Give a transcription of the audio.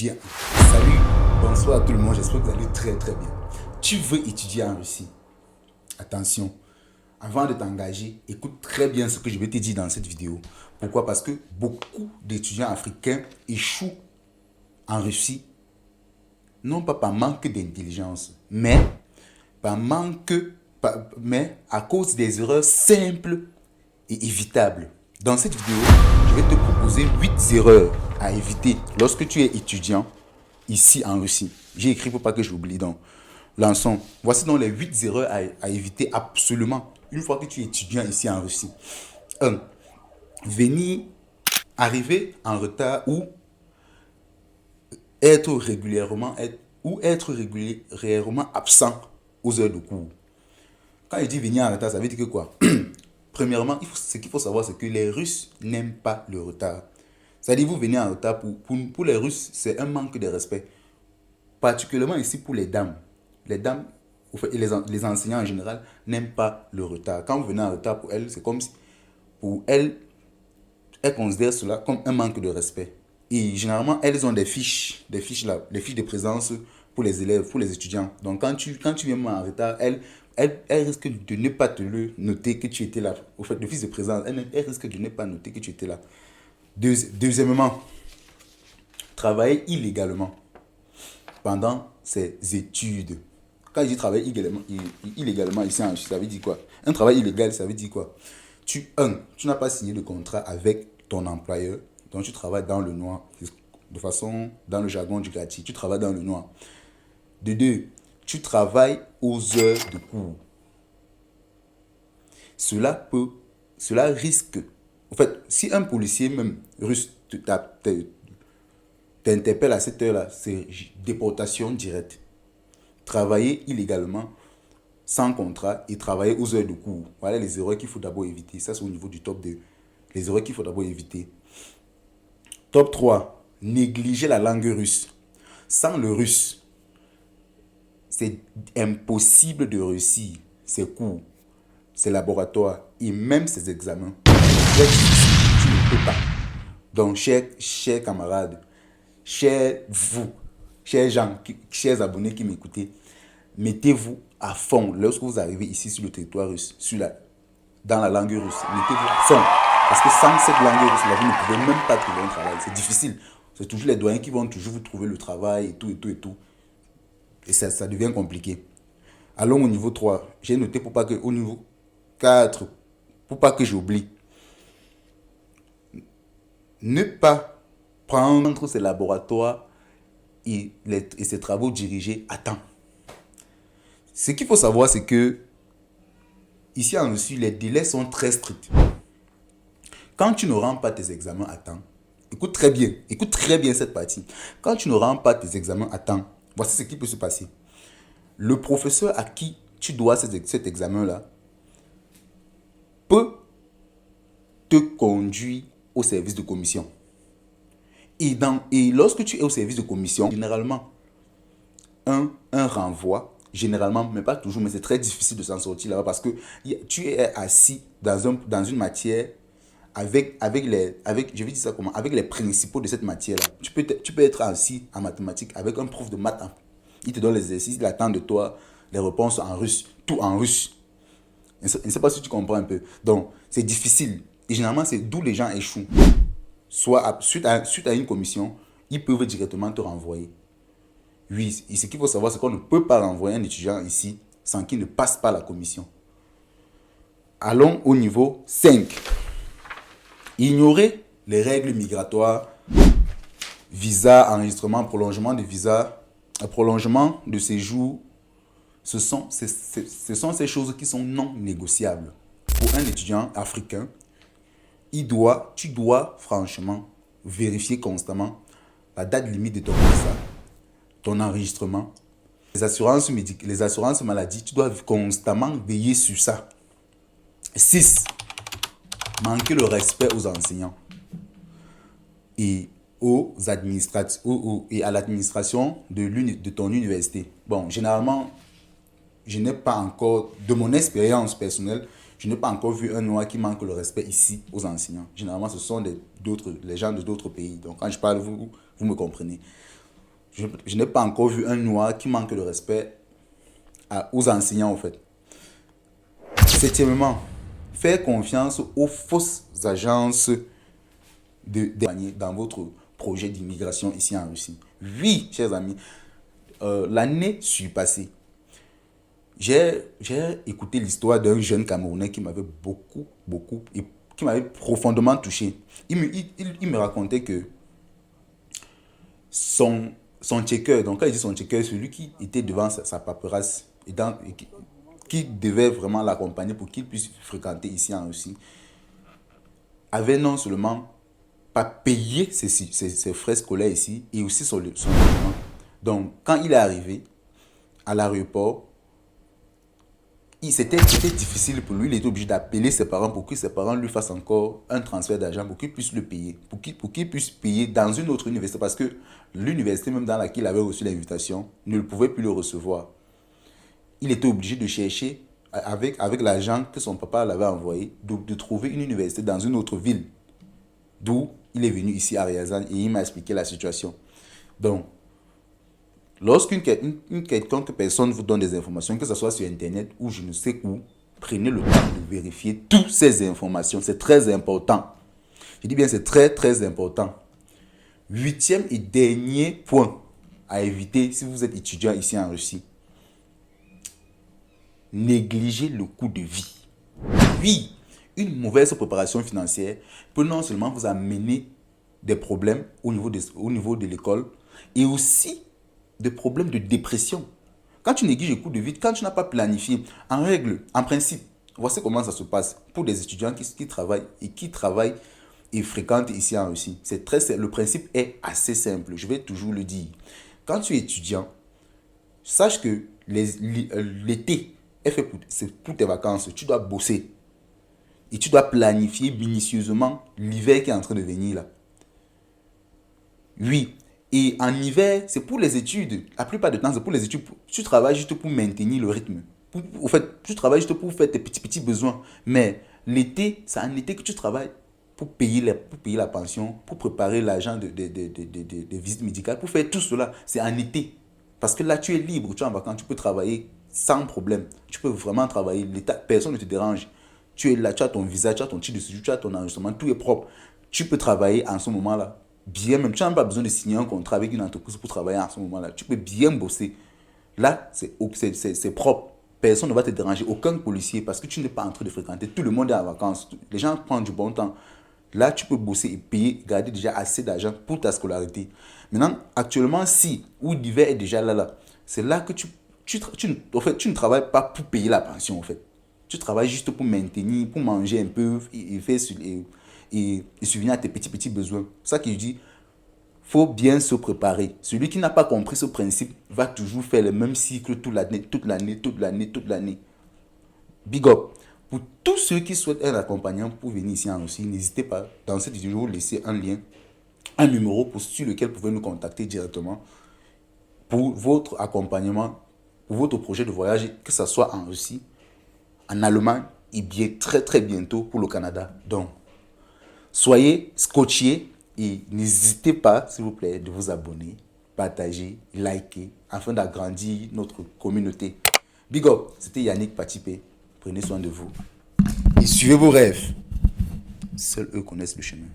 étudier. Salut, bonsoir à tout le monde, j'espère que vous allez très très bien. Tu veux étudier en Russie? Attention, avant de t'engager, écoute très bien ce que je vais te dire dans cette vidéo. Pourquoi? Parce que beaucoup d'étudiants africains échouent en Russie, non pas par manque d'intelligence, mais à cause des erreurs simples et évitables. Dans cette vidéo, je vais te proposer 8 erreurs à éviter lorsque tu es étudiant ici en Russie. J'ai écrit pour pas que j'oublie. Donc, lançons. Voici donc les 8 erreurs à éviter absolument une fois que tu es étudiant ici en Russie. 1. Arriver en retard ou être régulièrement absent aux heures de cours. Quand je dis venir en retard, ça veut dire que quoi? Premièrement, ce qu'il faut savoir, c'est que les Russes n'aiment pas le retard. C'est-à-dire, vous venez en retard, pour les Russes, c'est un manque de respect. Particulièrement ici pour les dames. Les dames, et les enseignants en général, n'aiment pas le retard. Quand vous venez en retard pour elles, c'est comme si, pour elles, elles considèrent cela comme un manque de respect. Et généralement, elles ont des fiches de présence pour les élèves, pour les étudiants. Donc, quand tu viens en retard, elles risquent de ne pas te le noter que tu étais là. Au fait, le fiche de présence, elles risquent de ne pas noter que tu étais là. Deuxièmement, travailler illégalement pendant ses études. Quand je dis travailler illégalement ici, ça veut dire quoi? Un travail illégal, ça veut dire quoi? Tu n'as pas signé de contrat avec ton employeur, donc tu travailles dans le noir. De façon, dans le jargon du quartier, tu travailles dans le noir. De deux, tu travailles aux heures de cours. Cela risque. En fait, si un policier même russe t'interpelle à cette heure-là, c'est déportation directe. Travailler illégalement, sans contrat et travailler aux heures de cours. Voilà les erreurs qu'il faut d'abord éviter. Ça, c'est au niveau du top 2. Les erreurs qu'il faut d'abord éviter. Top 3. Négliger la langue russe. Sans le russe, c'est impossible de réussir ses cours, ses laboratoires et même ses examens. Tu ne peux pas. Donc, chers camarades, chers gens, chers abonnés qui m'écoutez, mettez-vous à fond lorsque vous arrivez ici sur le territoire russe, dans la langue russe. Mettez-vous à fond. Parce que sans cette langue russe, vous ne pouvez même pas trouver un travail. C'est difficile. C'est toujours les doyens qui vont toujours vous trouver le travail et tout et tout et tout. Et ça devient compliqué. Allons au niveau 3. J'ai noté au niveau 4, pour pas que j'oublie. Ne pas prendre ces laboratoires et ces travaux dirigés à temps. Ce qu'il faut savoir, c'est que ici en Russie, les délais sont très stricts. Quand tu ne rends pas tes examens à temps, écoute très bien cette partie. Quand tu ne rends pas tes examens à temps, voici ce qui peut se passer. Le professeur à qui tu dois cet examen-là peut te conduire au service de commission. Et lorsque tu es au service de commission, généralement, un renvoi, généralement, mais pas toujours, mais c'est très difficile de s'en sortir là-bas parce que tu es assis dans une matière avec les principaux de cette matière-là. Tu peux être assis en mathématiques avec un prof de maths. Il te donne les exercices, il attend de toi les réponses en russe, tout en russe. Je ne sais pas si tu comprends un peu. Donc, c'est difficile. Et généralement, c'est d'où les gens échouent. Soit suite à une commission, ils peuvent directement te renvoyer. Oui, et ce qu'il faut savoir, c'est qu'on ne peut pas renvoyer un étudiant ici sans qu'il ne passe pas la commission. Allons au niveau 5. Ignorer les règles migratoires, visa, enregistrement, prolongement de visa, prolongement de séjour. Ce sont ces choses qui sont non négociables. Pour un étudiant africain, tu dois franchement vérifier constamment la date limite de ton visa, ton enregistrement, les assurances maladie, tu dois constamment veiller sur ça. 6. Manquer le respect aux enseignants et et à l'administration de ton université. Bon, généralement, je n'ai pas encore, de mon expérience personnelle, je n'ai pas encore vu un noir qui manque le respect ici aux enseignants. Généralement, ce sont les gens de d'autres pays. Donc, quand je parle, vous me comprenez. Je n'ai pas encore vu un noir qui manque de respect aux enseignants, en fait. Septièmement, faire confiance aux fausses agences dans votre projet d'immigration ici en Russie. Oui, chers amis, l'année passée, j'ai écouté l'histoire d'un jeune Camerounais qui m'avait qui m'avait profondément touché. Il me racontait que son checker, donc quand il dit son checker, celui qui était devant sa paperasse qui devait vraiment l'accompagner pour qu'il puisse fréquenter ici en Russie, avait non seulement pas payé ses frais scolaires ici et aussi son logement. Donc, quand il est arrivé à l'aéroport, c'était difficile pour lui. Il était obligé d'appeler ses parents pour que ses parents lui fassent encore un transfert d'argent pour qu'il puisse le payer. Pour qu'il puisse payer dans une autre université. Parce que l'université même dans laquelle il avait reçu l'invitation ne pouvait plus le recevoir. Il était obligé de chercher avec l'argent que son papa l'avait envoyé, de trouver une université dans une autre ville. D'où il est venu ici à Ryazan et il m'a expliqué la situation. Donc, lorsqu'une quelconque personne vous donne des informations, que ce soit sur Internet ou je ne sais où, prenez le temps de vérifier toutes ces informations. C'est très important. Je dis bien c'est très très important. Huitième et dernier point à éviter si vous êtes étudiant ici en Russie. Négligez le coût de vie. Oui, une mauvaise préparation financière peut non seulement vous amener des problèmes au niveau de l'école et aussi des problèmes de dépression. Quand tu négliges le coût de vie, quand tu n'as pas planifié, en principe, voici comment ça se passe pour des étudiants qui travaillent et fréquentent ici en Russie. Le principe est assez simple, je vais toujours le dire. Quand tu es étudiant, sache que l'été est fait pour tes vacances, tu dois bosser. Et tu dois planifier minutieusement l'hiver qui est en train de venir là. Oui. Et en hiver, c'est pour les études. La plupart du temps, c'est pour les études. Tu travailles juste pour maintenir le rythme. En fait, tu travailles juste pour faire tes petits besoins. Mais l'été, c'est en été que tu travailles pour payer la pension, pour préparer l'argent de visites médicales, pour faire tout cela. C'est en été. Parce que là, tu es libre, tu es en vacances, tu peux travailler sans problème. Tu peux vraiment travailler. Personne ne te dérange. Tu es là, tu as ton visa, tu as ton titre de séjour, tu as ton enregistrement, tout est propre. Tu peux travailler en ce moment-là. Bien même, tu n'as pas besoin de signer un contrat avec une entreprise pour travailler en ce moment-là. Tu peux bien bosser. Là, c'est propre. Personne ne va te déranger. Aucun policier parce que tu n'es pas en train de fréquenter. Tout le monde est en vacances. Les gens prennent du bon temps. Là, tu peux bosser et payer, garder déjà assez d'argent pour ta scolarité. Maintenant, actuellement, où l'hiver est déjà là, c'est là que en fait, tu ne travailles pas pour payer la pension, en fait. Tu travailles juste pour maintenir, pour manger un peu et subvenir à tes petits besoins. C'est ça que je dis, faut bien se préparer. Celui qui n'a pas compris ce principe va toujours faire le même cycle toute l'année. Big up. Pour tous ceux qui souhaitent un accompagnant pour venir ici en Russie, n'hésitez pas, dans cette vidéo, laisser un lien, un numéro sur lequel vous pouvez nous contacter directement pour votre accompagnement, pour votre projet de voyage, que ce soit en Russie, en Allemagne et bien très très bientôt pour le Canada. Donc, soyez scotchés et n'hésitez pas, s'il vous plaît, de vous abonner, partager, liker, afin d'agrandir notre communauté. Big up, c'était Yannick Patipé. Prenez soin de vous et suivez vos rêves. Seuls eux connaissent le chemin.